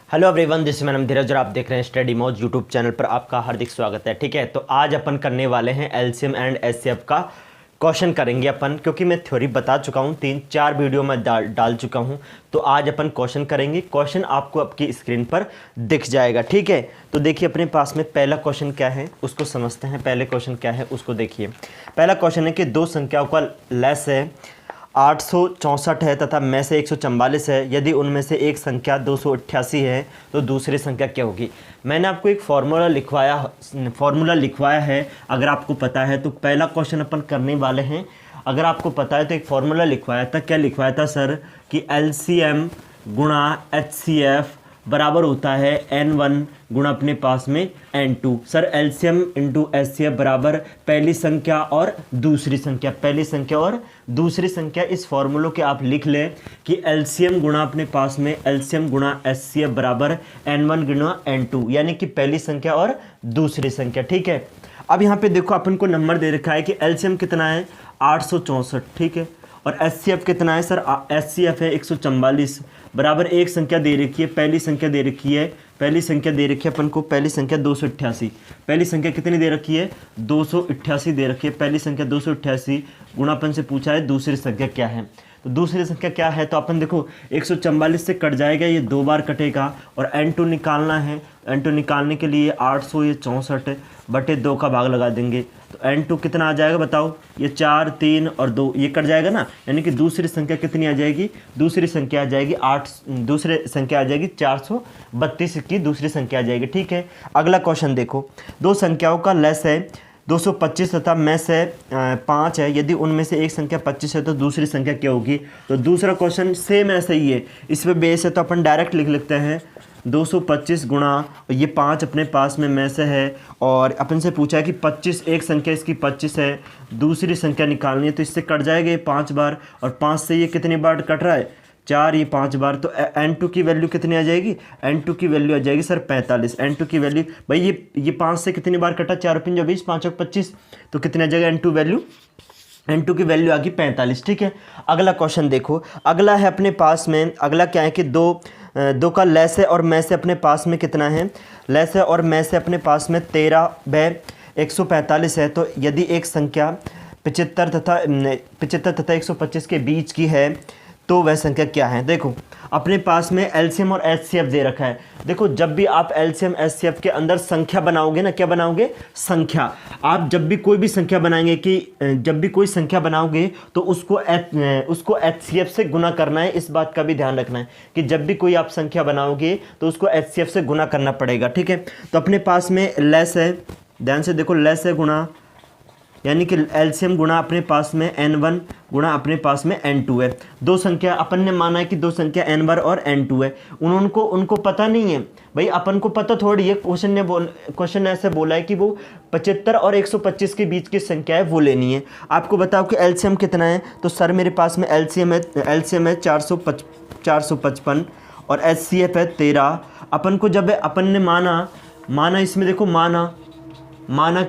Hello everyone, this madam धीरज और आप देख रहे हैं स्टडी मौज यूट्यूब चैनल पर आपका हार्दिक स्वागत है। ठीक है, तो आज अपन करने वाले हैं एलसीएम एंड एचसीएफ का क्वेश्चन करेंगे अपन, क्योंकि मैं थ्योरी बता चुका हूँ, 3-4 वीडियो में डाल चुका हूँ। तो आज अपन क्वेश्चन करेंगे। क्वेश्चन आपको आपकी स्क्रीन पर दिख जाएगा। ठीक है, तो देखिए अपने पास में पहला क्वेश्चन क्या है उसको समझते हैं। पहले क्वेश्चन क्या है उसको देखिए। पहला क्वेश्चन है कि दो संख्याओं का लेस है 864 है तथा में से 144 है। यदि उनमें से एक संख्या 288 है तो दूसरी संख्या क्या होगी। मैंने आपको एक फार्मूला लिखवाया है। अगर आपको पता है तो पहला क्वेश्चन अपन करने वाले हैं। अगर आपको पता है तो एक फार्मूला लिखवाया था। क्या लिखवाया था सर कि एलसीएम गुणा एचसीएफ बराबर होता है n1 गुणा अपने पास में n2। Sir LCM into HCF बराबर पहली संख्या और दूसरी संख्या, पहली संख्या और दूसरी संख्या। इस फॉर्मूलों के आप लिख लें कि एलसीएम गुणा अपने पास में एलसीएम गुणा एचसीएफ बराबर n1 गुणा n2, यानी कि पहली संख्या और दूसरी संख्या। ठीक है, अब यहाँ पे देखो अपन को नंबर दे रखा है कि एलसीएम कितना है 864। ठीक है, और एचसीएफ कितना है सर, एचसीएफ है 144 बराबर एक संख्या दे रखी है, पहली संख्या दे रखी है, पहली संख्या दे रखी है अपन को, पहली संख्या 288। पहली संख्या कितनी दे रखी है 288 दे रखी है, पहली संख्या 288 गुणा अपन से पूछा है दूसरी संख्या क्या है। तो दूसरी संख्या क्या है, तो अपन देखो 144 से कट जाएगा, ये 2 बार कटेगा और n2 निकालना है। n2 निकालने के लिए 864 बटे 2 का भाग लगा देंगे तो n2 कितना आ जाएगा बताओ। ये 4, 3 और 2 ये कट जाएगा ना, यानी कि दूसरी संख्या कितनी आ जाएगी, दूसरी संख्या आ जाएगी 432 की दूसरी संख्या आ जाएगी। ठीक है, अगला क्वेश्चन देखो। दो संख्याओं का लेस है 225 तथा में से 5 है। यदि उनमें से एक संख्या 25 है तो दूसरी संख्या क्या होगी। तो दूसरा क्वेश्चन सेम ऐसा ही है, इस पर बेस है तो अपन डायरेक्ट लिख लेते हैं 225 गुणा ये 5 अपने पास में से है, और अपन से पूछा है कि 25 एक संख्या इसकी 25 है, दूसरी संख्या निकालनी है। तो इससे कट जाएगा ये 5 बार, और 5 से ये कितनी बार कट रहा है 4, ये 5 बार। तो n2 की वैल्यू कितनी आ जाएगी, n2 की वैल्यू आ जाएगी सर 45। n2 की वैल्यू भाई ये 5 से कितनी बार कटा, 4 5 20, 5 25, तो कितनी आ जाएगा n2 वैल्यू, n2 की वैल्यू आ गई 45। ठीक है, अगला क्वेश्चन देखो। अगला है अपने पास में, अगला क्या है कि दो का लेस है और में से अपने पास में कितना है, लेस है और में से अपने पास में 13/145 है। तो यदि एक संख्या 75 तथा 125 के बीच की है तो वह संख्या क्या है। देखो अपने पास में एलसीएम और एचसीएफ दे रखा है। देखो जब भी आप एलसीएम एचसीएफ के अंदर संख्या बनाओगे ना, क्या बनाओगे, संख्या। आप जब भी कोई भी संख्या बनाएंगे कि जब भी कोई संख्या बनाओगे तो उसको एचसीएफ से गुना करना है। इस बात का भी ध्यान रखना है कि जब भी कोई आप संख्या बनाओगे तो उसको एचसीएफ से गुना करना पड़ेगा। ठीक है, तो अपने पास में लेस है, ध्यान से देखो, लेस है गुणा, यानी कि एलसीएम गुणा अपने पास में n1 गुणा अपने पास में n2 है। दो संख्या अपन ने माना है कि दो संख्या n1 और n2 है। उनको पता नहीं है भाई, अपन को पता थोड़ी है। क्वेश्चन ऐसे बोला है कि वो 75 और 125 के बीच की संख्या है वो लेनी है। आपको बताओ कि एलसीएम कितना है, तो सर मेरे पास में एलसीएम है 455 और एचसीएफ है 13। अपन को जब अपन ने माना इसमें देखो, माना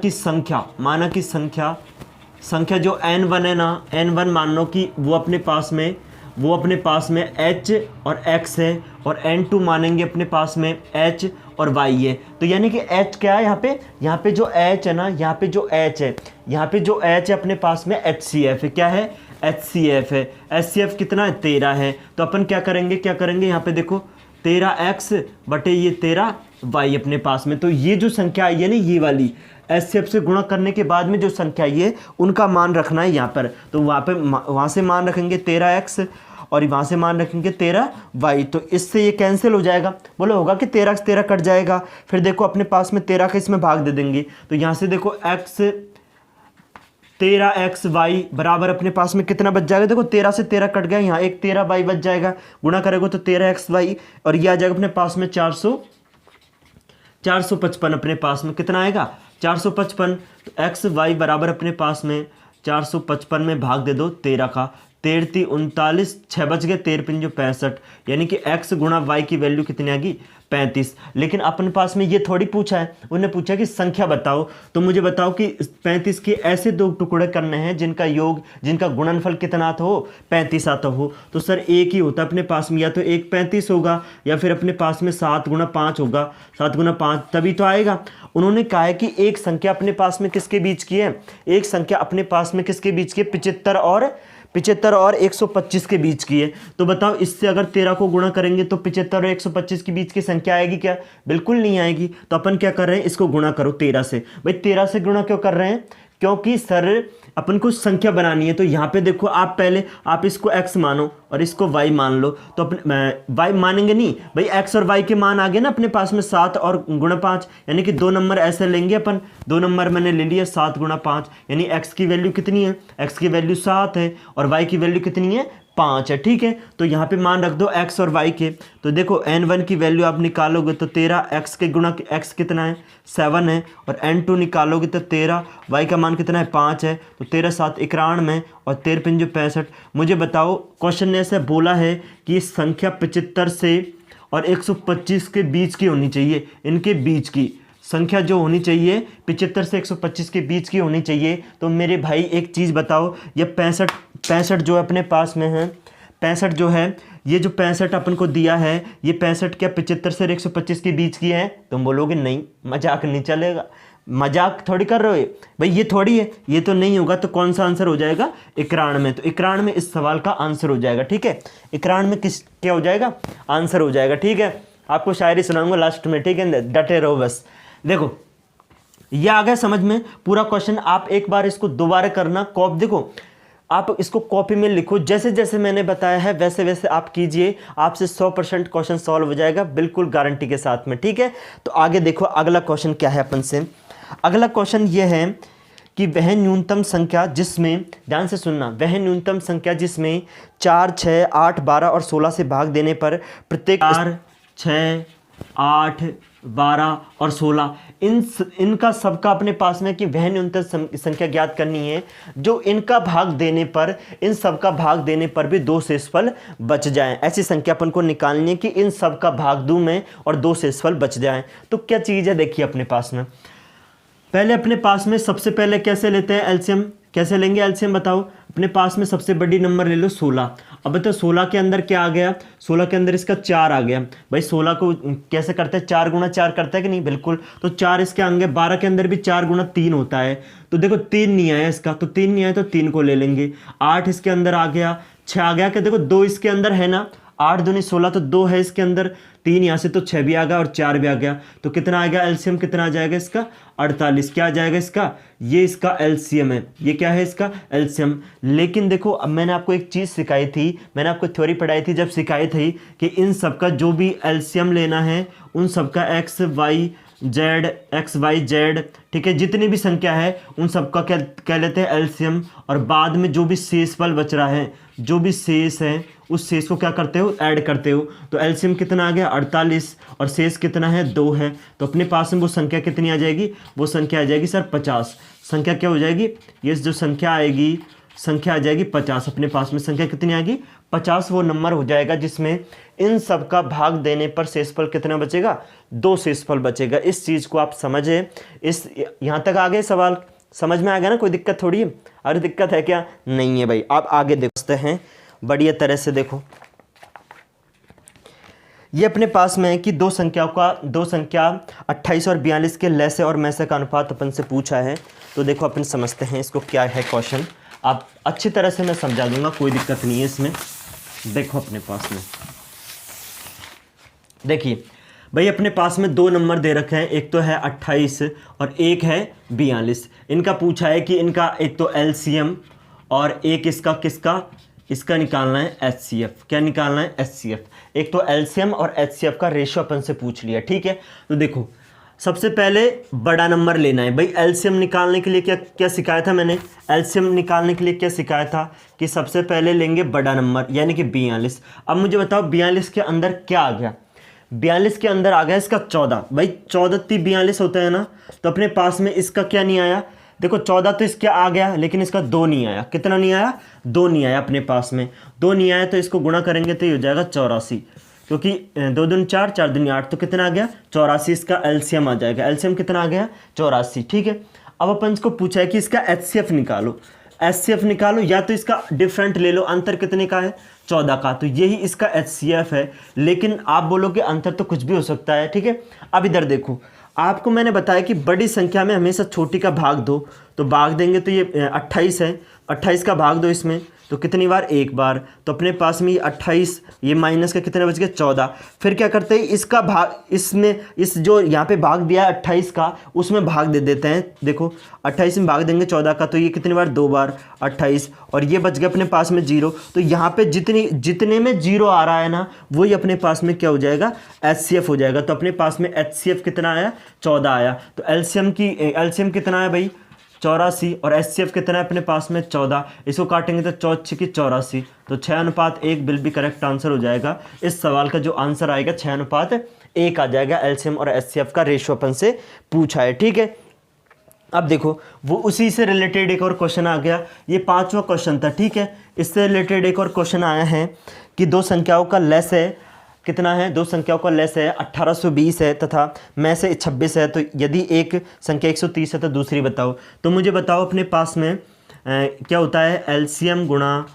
की संख्या जो n1 है ना, n1 मान लो कि वो अपने पास में h और x है, और n2 मानेंगे अपने पास में h और y है। तो यानी कि h क्या है यहाँ पे जो h है ना, यहाँ पे जो h है अपने पास में HCF है। क्या है, HCF है। HCF कितना है 13 है। तो अपन क्या करेंगे यहाँ पे देखो 13x बटे ये 13y अपने पास में। तो ये जो संख्या आई है ना, ये वाली एचसीएफ से गुणा करने के बाद में जो संख्या आई है उनका मान रखना है यहाँ पर। तो वहाँ से मान रखेंगे 13x और वहाँ से मान रखेंगे 13y। तो इससे ये कैंसिल हो जाएगा। बोलो होगा कि 13x 13 कट जाएगा। फिर देखो अपने पास में 13 का इसमें भाग दे देंगे, तो यहाँ से देखो 13xy बराबर अपने पास में कितना बच जाएगा। देखो 13 से 13 कट गया, यहाँ एक 13y बच जाएगा, गुणा करेगा तो 13xy, और ये आ जाएगा अपने पास में 455 अपने पास में कितना आएगा 455। तो एक्स वाई बराबर अपने पास में 455 में भाग दे दो 13 का, 13 39, 6 बच गए, 13 65, यानी कि x गुणा वाई की वैल्यू कितनी आएगी 35। लेकिन अपने पास में ये थोड़ी पूछा है, उन्होंने पूछा कि संख्या बताओ। तो मुझे बताओ कि 35 के ऐसे दो टुकड़े करने हैं जिनका योग, जिनका गुणनफल कितना आता हो 35 आता हो। तो सर एक ही होता है अपने पास में, या तो एक 35 होगा या फिर अपने पास में 7 गुणा 5 होगा, 7 गुणा 5 तभी तो आएगा। उन्होंने कहा है कि एक संख्या अपने पास में किसके बीच की है, एक संख्या अपने पास में किसके बीच की है, 75 और 125 के बीच की है। तो बताओ इससे अगर 13 को गुणा करेंगे तो 75 और 125 के बीच की संख्या आएगी क्या? बिल्कुल नहीं आएगी। तो अपन क्या कर रहे हैं, इसको गुणा करो 13 से। भाई 13 से गुणा क्यों कर रहे हैं? क्योंकि सर अपन को संख्या बनानी है। तो यहाँ पे देखो, आप पहले आप इसको x मानो और इसको y मान लो। तो अपने y मानेंगे नहीं भाई, x और y के मान आ गए ना अपने पास में 7 और गुणा 5, यानी कि 2 नंबर ऐसे लेंगे अपन। 2 नंबर मैंने ले लिया 7 गुणा 5, यानी x की वैल्यू कितनी है, x की वैल्यू 7 है और y की वैल्यू कितनी है 5 है। ठीक है, तो यहाँ पे मान रख दो x और y के। तो देखो n1 की वैल्यू आप निकालोगे तो 13, x के गुणा x कितना है 7 है, और n2 निकालोगे तो 13, y का मान कितना है 5 है। तो 13 7 91 और 13 5 65। मुझे बताओ, क्वेश्चन ने ऐसे बोला है कि ये संख्या 75 से और 125 के बीच की होनी चाहिए। इनके बीच की संख्या जो होनी चाहिए 75 से 125 के बीच की होनी चाहिए। तो मेरे भाई एक चीज़ बताओ, ये 65 जो अपने पास में है, 65 जो है, ये जो 65 अपन को दिया है, ये 65 क्या 75 से 125 के बीच की है? तुम बोलोगे नहीं, मजाक नहीं चलेगा, मजाक थोड़ी कर रहे हो भाई, ये थोड़ी है, ये तो नहीं होगा। तो कौन सा आंसर हो जाएगा? 91। तो 91 इस सवाल का आंसर हो जाएगा। ठीक है, 91 किस क्या हो जाएगा? आंसर हो जाएगा। ठीक है, आपको शायरी सुनाऊंगा लास्ट में। ठीक है, डटे रहो बस। देखो ये आ गया समझ में पूरा क्वेश्चन। आप एक बार इसको दोबारा करना, कॉपी देखो, आप इसको कॉपी में लिखो, जैसे जैसे मैंने बताया है वैसे वैसे आप कीजिए, आपसे 100% क्वेश्चन सॉल्व हो जाएगा, बिल्कुल गारंटी के साथ में। ठीक है, तो आगे देखो अगला क्वेश्चन क्या है अपन से। अगला क्वेश्चन ये है कि वह न्यूनतम संख्या जिसमें, ध्यान से सुनना, वह न्यूनतम संख्या जिसमें 4, 6, 8, 12 और 16 से भाग देने पर प्रत्येक 4, 6, 8, 12 और 16 इनका सबका अपने पास में कि वह न्यूनतम संख्या ज्ञात करनी है जो इनका भाग देने पर, इन सबका भाग देने पर भी 2 शेषफल बच जाएं। ऐसी संख्या अपन को निकालनी है कि इन सबका भाग दूं मैं और 2 शेषफल बच जाएं। तो क्या चीज़ है, देखिए अपने पास में, पहले अपने पास में सबसे पहले कैसे लेते हैं एलसीएम, कैसे लेंगे एलसीएम बताओ। अपने पास में सबसे बड़ी नंबर ले लो 16। अब तो 16 के अंदर क्या आ गया, 16 के अंदर इसका 4 आ गया। भाई 16 को कैसे करते हैं, 4 गुणा 4 करता है कि नहीं, बिल्कुल। तो 4 इसके आगे, 12 के अंदर भी 4 गुणा 3 होता है। तो देखो 3 नहीं आया इसका, तो 3 नहीं आया तो 3 को ले लेंगे। 8 इसके अंदर आ गया, 6 आ गया, क्या देखो 2 इसके अंदर है ना, 8 दूनी 16, तो 2 है इसके अंदर, 3 यहाँ से, तो 6 भी आ गया और 4 भी आ गया। तो कितना आ गया एलसीएम, कितना आ जाएगा इसका 48। क्या आ जाएगा इसका, ये इसका एलसीएम है, ये क्या है इसका एलसीएम। लेकिन देखो अब मैंने आपको एक चीज़ सिखाई थी, मैंने आपको थ्योरी पढ़ाई थी जब सिखाई थी कि इन सबका जो भी एलसीएम लेना है उन सबका एक्स वाई जेड, ठीक है, जितनी भी संख्या है उन सबका क्या कह लेते हैं एलसीएम। और बाद में जो भी शेषफल बच रहा है, जो भी शेष है उस शेष को क्या करते हो, ऐड करते हो। तो एलसीएम कितना आ गया 48 और शेष कितना है 2 है। तो अपने पास में वो संख्या कितनी आ जाएगी, वो संख्या आ जाएगी सर 50। संख्या क्या हो जाएगी, ये जो संख्या आएगी, संख्या आ जाएगी 50। अपने पास में संख्या कितनी आएगी 50, वो नंबर हो जाएगा जिसमें इन सब का भाग देने पर शेषफल कितना बचेगा, 2 शेषफल बचेगा। इस चीज़ को आप समझे, इस यहाँ तक आ गए, सवाल समझ में आ गया ना, कोई दिक्कत थोड़ी है। अरे दिक्कत है क्या, नहीं है भाई। आप आगे देखते हैं बढ़िया तरह से, देखो ये अपने पास में है कि दो संख्या 28 और 42 के लैसे और मैसे का अनुपात अपन से पूछा है। तो देखो अपन समझते हैं इसको क्या है क्वेश्चन, आप अच्छी तरह से मैं समझा दूंगा, कोई दिक्कत नहीं है इसमें। देखो अपने पास में, देखिए भाई अपने पास में 2 नंबर दे रखे हैं, एक तो है 28 और एक है 42। इनका पूछा है कि इनका एक तो एलसीएम और एक इसका निकालना है एचसीएफ। क्या निकालना है, एचसीएफ। एक तो एलसीएम और एचसीएफ का रेशियो अपन से पूछ लिया, ठीक है। तो देखो सबसे पहले बड़ा नंबर लेना है भाई। एलसीएम निकालने के लिए क्या सिखाया था मैंने, एलसीएम निकालने के लिए क्या सिखाया था कि सबसे पहले लेंगे बड़ा नंबर यानी कि 42। अब मुझे बताओ 42 के अंदर क्या आ गया, 42 के अंदर आ गया इसका 14। भाई 14 × 42 होता है ना, तो अपने पास में इसका क्या नहीं आया, देखो 14 तो इसके आ गया, लेकिन इसका 2 नहीं आया। कितना नहीं आया? 2 नहीं आया अपने पास में। 2 नहीं आया तो इसको गुणा करेंगे तो ये हो जाएगा 84, क्योंकि 2 दूनी 4, 4 दूनी 8, तो कितना आ गया? 84। इसका एलसीएम आ जाएगा। एलसीएम कितना आ गया? 84। ठीक है, अब अपन इसको पूछा है कि इसका एचसीएफ निकालो। एचसीएफ निकालो या तो इसका डिफरेंट ले लो। अंतर कितने का है? 14 का। तो यही इसका एचसीएफ है, लेकिन आप बोलोगे अंतर तो कुछ भी हो सकता है। ठीक है, अब इधर देखो, आपको मैंने बताया कि बड़ी संख्या में हमेशा छोटी का भाग दो, तो भाग देंगे तो ये 28 है। 28 का भाग दो इसमें, तो कितनी बार? एक बार। तो अपने पास में ये 28, ये माइनस का कितने बच गए? 14। फिर क्या करते हैं, इसका भाग इसमें, इस जो यहाँ पे भाग दिया है 28 का, उसमें भाग दे देते हैं। देखो 28 में भाग देंगे 14 का, तो ये कितनी बार? 2 बार 28, और ये बच गया अपने पास में 0। तो यहाँ पे जितने में 0 आ रहा है ना, वही अपने पास में क्या हो जाएगा? एचसीएफ हो जाएगा। तो अपने पास में एचसीएफ कितना आया? 14 आया। तो एलसीएम कितना है भाई? 84, और एचसीएफ कितना है अपने पास में? 14। इसको काटेंगे तो 4 की 84, तो 6:1 बिल भी करेक्ट आंसर हो जाएगा। इस सवाल का जो आंसर आएगा 6:1 आ जाएगा। एलसीएम और एचसीएफ का रेशो अपन से पूछा है। ठीक है, अब देखो वो उसी से रिलेटेड एक और क्वेश्चन आ गया। ये 5वां क्वेश्चन था। ठीक है, इससे रिलेटेड एक और क्वेश्चन आया है कि दो संख्याओं का लेस है। कितना है? 2 संख्याओं का लेस है 1820 है तथा में से 26 है। तो यदि एक संख्या 130 है तो दूसरी बताओ। तो मुझे बताओ अपने पास में क्या होता है? एलसीएम गुणा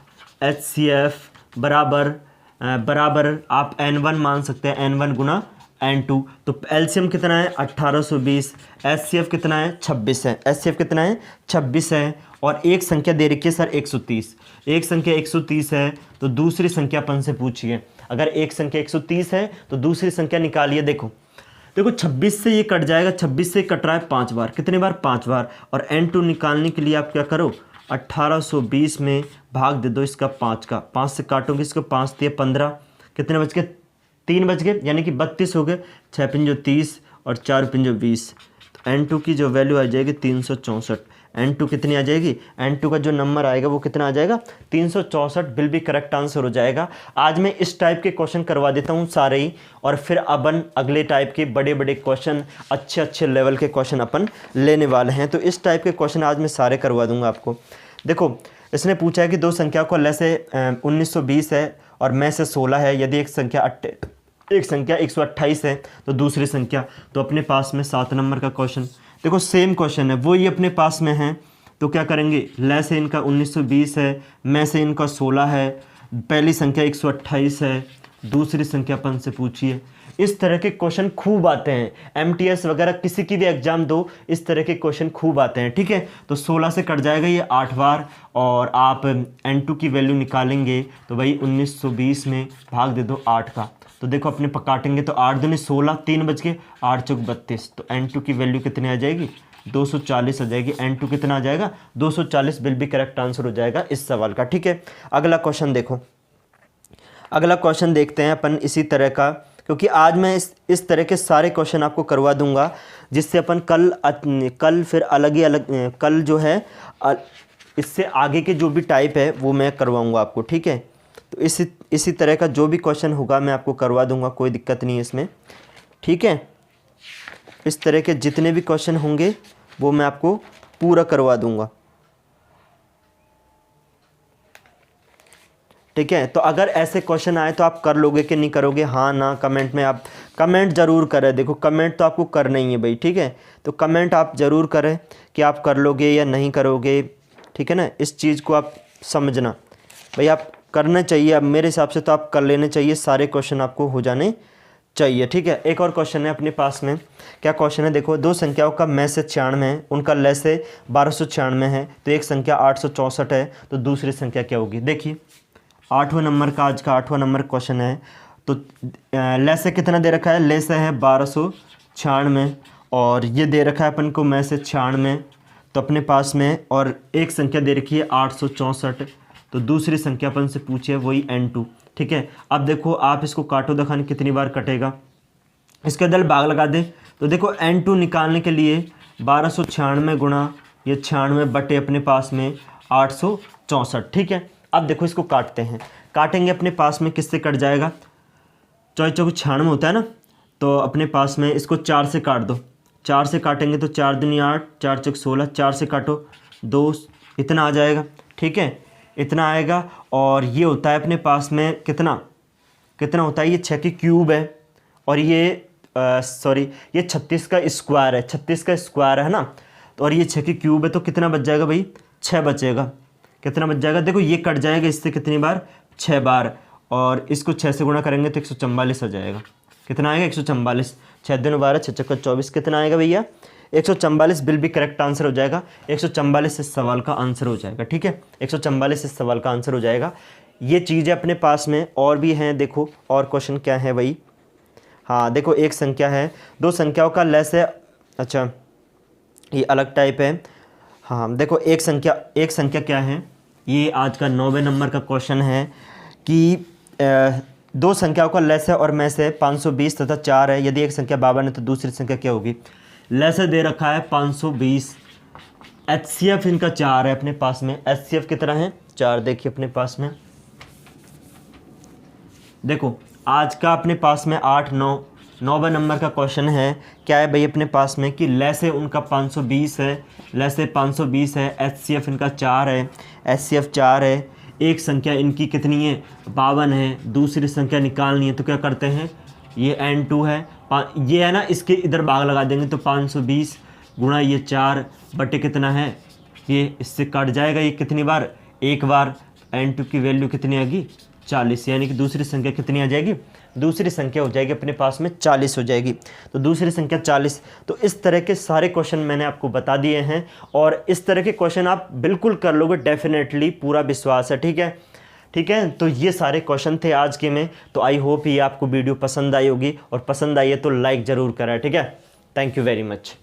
एचसीएफ बराबर आप n1 मान सकते हैं, n1 गुणा n2। तो एलसीएम कितना है? 1820। एचसीएफ कितना है? 26 है। एचसीएफ कितना है? 26 है। और एक संख्या दे रखी है सर 130। एक संख्या 130 है, तो दूसरी संख्या अपन से पूछिए। अगर एक संख्या 130 है तो दूसरी संख्या निकालिए। देखो 26 से ये कट जाएगा, 26 से कट रहा है 5 बार। कितने बार? 5 बार। और n2 निकालने के लिए आप क्या करो? 1820 में भाग दे दो इसका 5 का। 5 से काटोगे इसको, 5 दिए 15, कितने बच गए? 3 बच गए, यानी कि 32 हो गए। 6 पंजो 30 और 4 पंजो 20। तो n2 की जो वैल्यू आ जाएगी 364। n2 कितनी आ जाएगी? n2 का जो नंबर आएगा वो कितना आ जाएगा? 364 बिल भी करेक्ट आंसर हो जाएगा। आज मैं इस टाइप के क्वेश्चन करवा देता हूँ सारे ही, और फिर अपन अगले टाइप के बड़े बड़े क्वेश्चन, अच्छे लेवल के क्वेश्चन अपन लेने वाले हैं। तो इस टाइप के क्वेश्चन आज मैं सारे करवा दूंगा आपको। देखो इसने पूछा है कि दो संख्याओं का लेस है 1920 है और में से 16 है। यदि एक संख्या 128 है तो दूसरी संख्या। तो अपने पास में 7 नंबर का क्वेश्चन, देखो सेम क्वेश्चन है, वो ही अपने पास में है। तो क्या करेंगे? लेस है इनका 1920 है, में से इनका 16 है, पहली संख्या 128 है, दूसरी संख्या अपन से पूछिए। इस तरह के क्वेश्चन खूब आते हैं, एमटीएस वगैरह किसी की भी एग्जाम दो, इस तरह के क्वेश्चन खूब आते हैं। ठीक है, तो 16 से कट जाएगा ये 8 बार, और आप n2 की वैल्यू निकालेंगे तो भाई 1920 में भाग दे दो 8 का। तो देखो अपने काटेंगे तो 8 दूनी 16, 3 बच गए, 8 चौक 32। तो n2 की वैल्यू कितनी आ जाएगी? 240 आ जाएगी। n2 कितना आ जाएगा? 240 बिल भी करेक्ट आंसर हो जाएगा इस सवाल का। ठीक है, अगला क्वेश्चन देखो। अगला क्वेश्चन देखते हैं अपन इसी तरह का, क्योंकि आज मैं इस तरह के सारे क्वेश्चन आपको करवा दूंगा, जिससे अपन कल फिर अलग ही अलग कल जो है इससे आगे के जो भी टाइप है वो मैं करवाऊंगा आपको। ठीक है, तो इसी तरह का जो भी क्वेश्चन होगा मैं आपको करवा दूंगा, कोई दिक्कत नहीं है इसमें। ठीक है, इस तरह के जितने भी क्वेश्चन होंगे वो मैं आपको पूरा करवा दूंगा। ठीक है, तो अगर ऐसे क्वेश्चन आए तो आप कर लोगे कि नहीं करोगे? हाँ ना कमेंट में आप कमेंट ज़रूर करें। देखो कमेंट तो आपको करना ही है भाई। ठीक है, तो कमेंट आप ज़रूर करें कि आप कर लोगे या नहीं करोगे। ठीक है ना, इस चीज़ को आप समझना भाई, आप करना चाहिए। अब मेरे हिसाब से तो आप कर लेने चाहिए, सारे क्वेश्चन आपको हो जाने चाहिए। ठीक है, एक और क्वेश्चन है अपने पास में। क्या क्वेश्चन है? देखो दो संख्याओं का में से 96 है, उनका लेस है 1296 है। तो एक संख्या 864 है, तो दूसरी संख्या क्या होगी? देखिए 8वां नंबर का आज का 8वां नंबर क्वेश्चन है। तो लेस कितना दे रखा है? लेस है 1296, और ये दे रखा है अपन को में से 96। तो अपने पास में और एक संख्या दे रखी है 864। तो दूसरी संख्या अपन से पूछिए वही n2। ठीक है, अब देखो आप इसको काटो, दिखाने कितनी बार कटेगा। इसके अंदर भाग लगा दे। तो देखो n2 निकालने के लिए 1296 गुणा ये 96 बटे अपने पास में 864। ठीक है, अब देखो इसको काटते हैं। काटेंगे अपने पास में किससे कट जाएगा? 4 चौक 96 होता है ना, तो अपने पास में इसको 4 से काट दो। 4 से काटेंगे तो 4 दूनी 8, 4 चौक 16, 4 से काटो 2, इतना आ जाएगा। ठीक है, इतना आएगा। और ये होता है अपने पास में कितना कितना होता है, ये 6 की क्यूब है और ये सॉरी ये 36 का स्क्वायर है, 36 का स्क्वायर है ना। तो और ये 6 की क्यूब है तो कितना बच जाएगा भाई, 6 बचेगा। कितना बच जाएगा, देखो ये कट जाएगा इससे कितनी बार, 6 बार, और इसको 6 से गुणा करेंगे तो 144 आ जाएगा। कितना आएगा, 144, 6 दूनी 12, 6 चौका 24, कितना आएगा भैया 144 बिल भी करेक्ट आंसर हो जाएगा। 144 इस सवाल का आंसर हो जाएगा। ठीक है, 144 इस सवाल का आंसर हो जाएगा। ये चीज़ है अपने पास में, और भी हैं। देखो और क्वेश्चन क्या है भाई, हाँ देखो एक संख्या है, 2 संख्याओं का लेस है, अच्छा ये अलग टाइप है। हाँ देखो एक संख्या क्या है, ये आज का 9वें नंबर का क्वेश्चन है कि 2 संख्याओं का लेस है और में से 520 तथा 4 है। यदि एक संख्या 52 है तो दूसरी संख्या क्या होगी। लेस दे रखा है 520, HCF इनका 4 है अपने पास में। HCF कितना है, 4। देखिए अपने पास में, देखो आज का अपने पास में 8, 9, 9वें नंबर का क्वेश्चन है। क्या है भाई अपने पास में कि लेस है उनका 520 है, लेस है 520 है, HCF इनका 4 है, HCF 4 है। एक संख्या इनकी कितनी है, 52 है, दूसरी संख्या निकालनी है तो क्या करते हैं, ये N2 है, ये है ना, इसके इधर भाग लगा देंगे तो 520 गुणा ये 4 बटे कितना है, ये इससे कट जाएगा, ये कितनी बार, एक बार। N2 की वैल्यू कितनी आएगी, 40, यानी कि दूसरी संख्या कितनी आ जाएगी, दूसरी संख्या हो जाएगी अपने पास में 40 हो जाएगी। तो दूसरी संख्या 40। तो इस तरह के सारे क्वेश्चन मैंने आपको बता दिए हैं और इस तरह के क्वेश्चन आप बिल्कुल कर लोगे डेफिनेटली, पूरा विश्वास है। ठीक है, ठीक है। तो ये सारे क्वेश्चन थे आज के में। तो आई होप ये आपको वीडियो पसंद आई होगी, और पसंद आई है तो लाइक ज़रूर करें। ठीक है, थैंक यू वेरी मच।